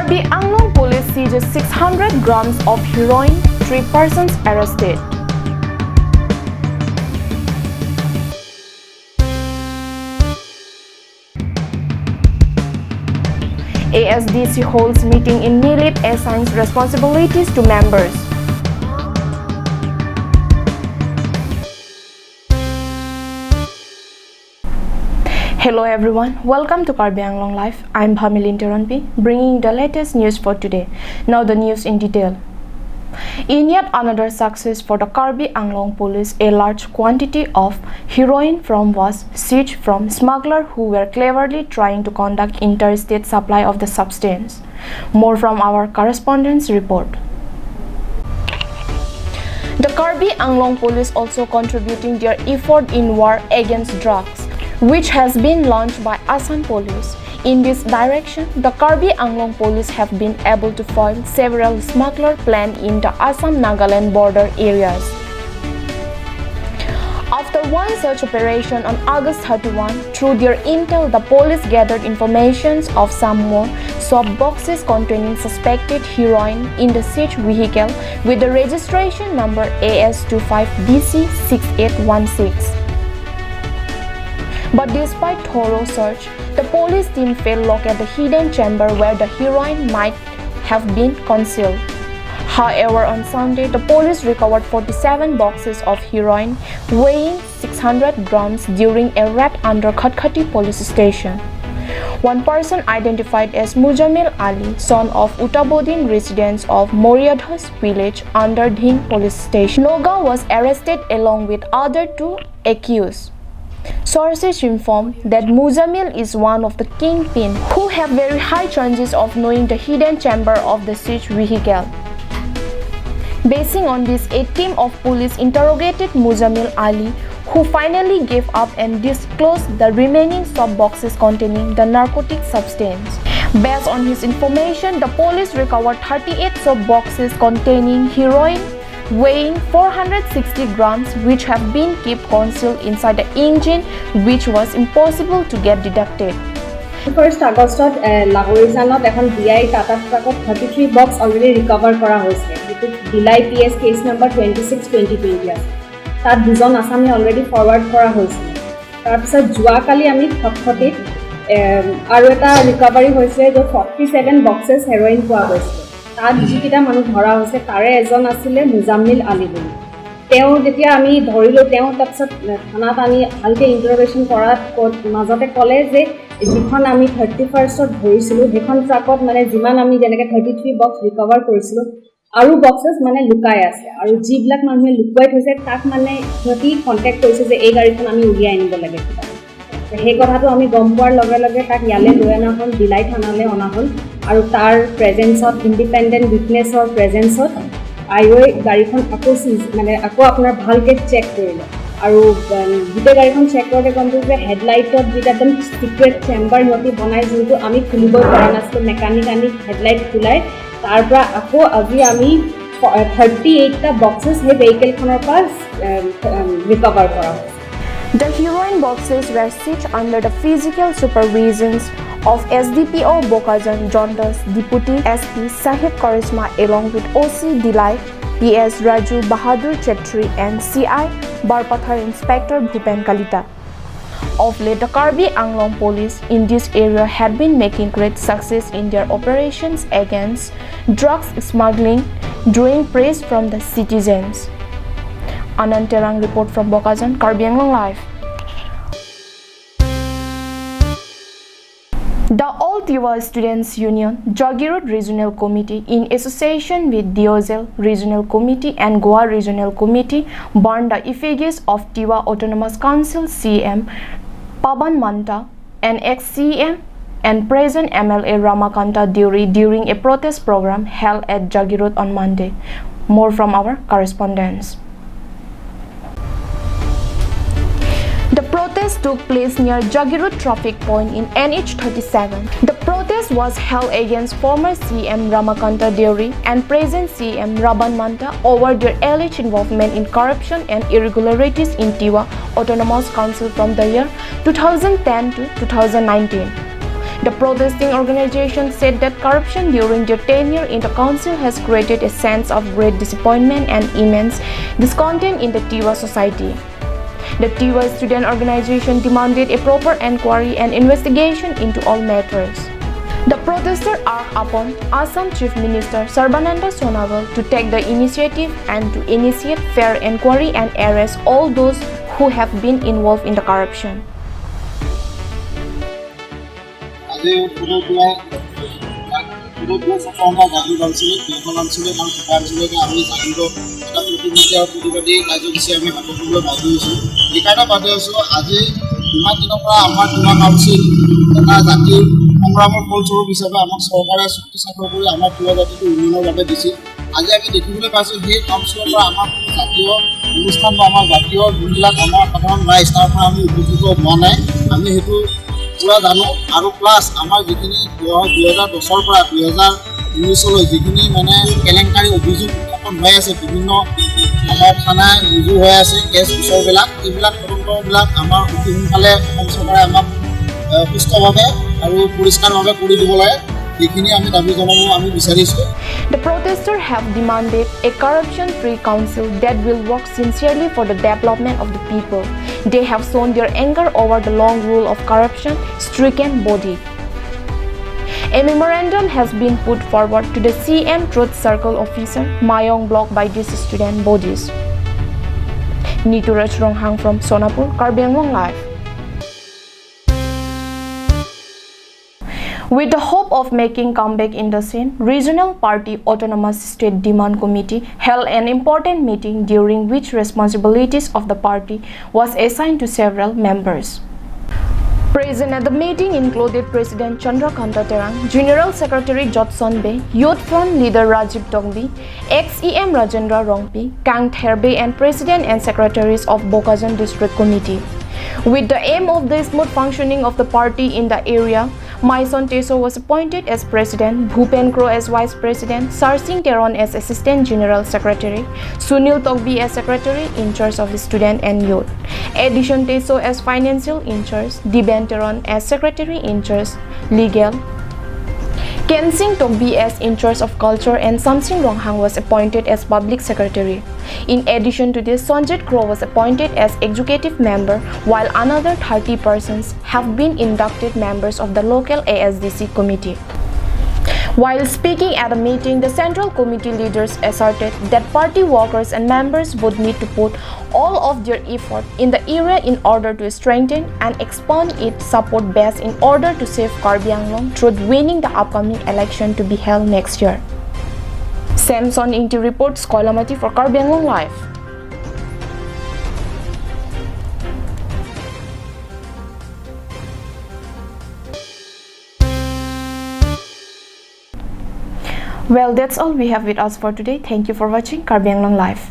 Karbi Anglong police seizes 600 grams of heroin, 3 persons arrested. ASDC holds meeting in Nilit assigns responsibilities to members. Hello everyone, welcome to Karbi Anglong Live. I'm Bhamilin Teronpi, bringing the latest news for today. Now the news in detail. In yet another success for the Karbi Anglong police, a large quantity of heroin was seized from smugglers who were cleverly trying to conduct interstate supply of the substance. More from our correspondent's report. The Karbi Anglong police also contributing their effort in war against drugs, which has been launched by Assam police. In this direction, the Karbi Anglong police have been able to foil several smuggler plans in the Assam-Nagaland border areas. After one such operation on August 31, through their intel, the police gathered information of some more soap boxes containing suspected heroin in the search vehicle with the registration number AS25DC6816. But despite thorough search, the police team failed to locate the hidden chamber where the heroin might have been concealed. However, on Sunday, the police recovered 47 boxes of heroin weighing 600 grams during a raid under Khatkati police station. One person identified as Muzamil Ali, son of Utabodin residents of Moriadhas village under Dhing police station, Noga, was arrested along with other 2 accused. Sources inform that Muzamil is one of the kingpin who have very high chances of knowing the hidden chamber of the search vehicle. Basing on this, a team of police interrogated Muzamil Ali, who finally gave up and disclosed the remaining soap boxes containing the narcotic substance. Based on his information, the police recovered 38 soap boxes containing heroin weighing 460 grams, which have been kept concealed inside the engine, which was impossible to get detected. 1st August Lahorizanot এখন DI Tata Truck 33 box already recover কৰা হৈছে যেটো Dilai PS case number 26/2020 আছে তাত দুজন আসামী already forward কৰা হৈছে তাৰ পিছত জুৱা কালি আমি খটখটিত আৰু এটা ৰিকভাৰি হৈছে যে 47 boxes heroin পোৱা গৈছে তাত যিকিটা মানুহ ধৰা হৈছে তাৰে এজন আছিল মুজাম্মিল আলী বুলি তেও যেতিয়া আমি ধৰিলো তেও তাৰপিছত থানাত আমি ভালকে ইন্টাৰোগেশন কৰাত মাজতে কলে যে যিখন আমি 31st ধৰিছিলো সেইখন ট্ৰাকত মানে যিমান আমি যেনেকে 33 বক্স ৰিকভাৰ কৰিছিলো আৰু বক্সেস মানে লুকাই আছে আৰু যিবিলাক মানুহে লুকুৱাই থৈছে তাক মানে সিহঁতি কন্টাক্ট কৰিছে যে এই গাড়ীখন আমি উলিয়াই আনিব লাগে সেই কথাটো আমি গম পোৱাৰ লগে লগে তাক ইয়ালে লৈ অনা হ'ল দিলাই থানালে অনা হ'ল আৰু তাৰ প্ৰেজেন্সত ইন্ডিপেন্ডেন্ট উইটনেছৰ প্ৰেজেন্সত আইওই গাড়ীখন আকৌ মানে আকৌ আপোনাৰ ভালকে চেক কৰিলে আৰু গোটেই গাড়ীখন চেক কৰোঁতে গম পাইছে যে হেডলাইটত যেটা একদম সিক্ৰেট চেম্বাৰ নতি বনাই যোনটো আমি খুলিব পৰা নাছিলো মেকানিক আনি হেডলাইট খুলাই তাৰ পৰা আকৌ আজি আমি 38টা বক্সেস হে ভেহিকলখনৰ পৰা ৰিকভাৰ কৰা হৈছে The heroin boxes were seized under the physical supervisions of SDPO Bokajan Jondas, Deputy SP Sahib Karisma along with OC Dilai, PS Raju Bahadur Chetri and CI Barpathar Inspector Bhupen Kalita. Of late, the Karbi Anglong police in this area had been making great success in their operations against drugs smuggling, drawing praise from the citizens. Anand Terang report from Bokajan, Karbi Anglong Live. The All Tiwa Students Union, Jagirot Regional Committee, in association with Diozel Regional Committee and Goa Regional Committee, burned the effigies of Tiwa Autonomous Council CM Paban Manta and ex-CM and present MLA Ramakanta Duri during a protest program held at Jagirot on Monday. More from our correspondents. The protest took place near Jagirut traffic point in NH37. The protest was held against former CM Ramakanta Deori and present CM Raban Manta over their alleged involvement in corruption and irregularities in Tiwa Autonomous Council from the year 2010 to 2019. The protesting organization said that corruption during their tenure in the council has created a sense of great disappointment and immense discontent in the Tiwa society. The Tiwa student organization demanded a proper inquiry and investigation into all matters. The protesters urged upon Assam Chief Minister Sarbananda Sonowal to take the initiative and to initiate fair inquiry and arrest all those who have been involved in the corruption. সংগ্ৰামৰ ফলস্বৰূপ হিচাপে আমাক চৰকাৰে চুক্তি স্বাক্ষৰ কৰি আমাৰ তিৱা জাতিটো উন্নয়নৰ বাবে দিছিল। আজি আমি দেখিবলৈ পাইছোঁ সেই কাউন্সিলৰ পৰা আমাৰ কোনো জাতীয় অনুষ্ঠান বা আমাৰ জাতীয় যোনবিলাক আমাৰ সাধাৰণ ৰাইজ তাৰ পৰা আমি উপকৃত হোৱা নাই। আমি সেইটো পুৰা জানো আৰু প্লাছ আমাৰ যিখিনি 2010ৰ পৰা 2019লৈ যিখিনি মানে কেলেংকাৰী অভিযোগ উত্থাপন হৈ আছে, বিভিন্ন আমাৰ থানাই ৰুজু হৈ আছে কেছ গোচৰবিলাক, এইবিলাক তদন্তবিলাক আমাৰ অতি সোনকালে অসম চৰকাৰে আমাক সুস্থভাৱে আৰু পৰিষ্কাৰভাৱে কৰি দিব লাগে। এইখিনি আমি দাবী জনাব আমি বিচাৰিছোঁ। The protesters have demanded a corruption-free council that will work sincerely for the development of the people. They have shown their anger over the long rule of corruption-stricken body. A memorandum has been put forward to the CM Truth Circle officer Mayong Block by these student bodies. Nitu Rajronghang from Sonapur, Karbi Anglong Live. With the hope of making comeback in the scene, Regional Party Autonomous State Demand Committee held an important meeting during which responsibilities of the party was assigned to several members. Present at the meeting included President Chandrakanta Terang, General Secretary Jotson Bey, Youth Front Leader Rajiv Tongbi, ex-EM Rajendra Rongpi, Kang Therbe and President and Secretaries of Bokazan District Committee. With the aim of the smooth functioning of the party in the area, Maison Teso was appointed as President, Bhupen Kro as Vice President, Sarsing Teron as Assistant General Secretary, Sunil Togbi as Secretary in charge of Student and Youth, Edition Teso as Financial in charge, Diben Teron as Secretary in charge, Legal, Kensing Togbi as in charge of Culture, and Samsing Ronghang was appointed as Public Secretary. In addition to this, Sonjit Kro was appointed as Executive Member, while another 30 persons have been inducted members of the local ASDC committee. While speaking at a meeting, the Central Committee leaders asserted that party workers and members would need to put all of their effort in the area in order to strengthen and expand its support base in order to save Karbi Anglong through winning the upcoming election to be held next year. Samson Inti reports Kolamati for Karbi Anglong Live. Well, that's all we have with us for today. Thank you for watching Karbi Anglong Live.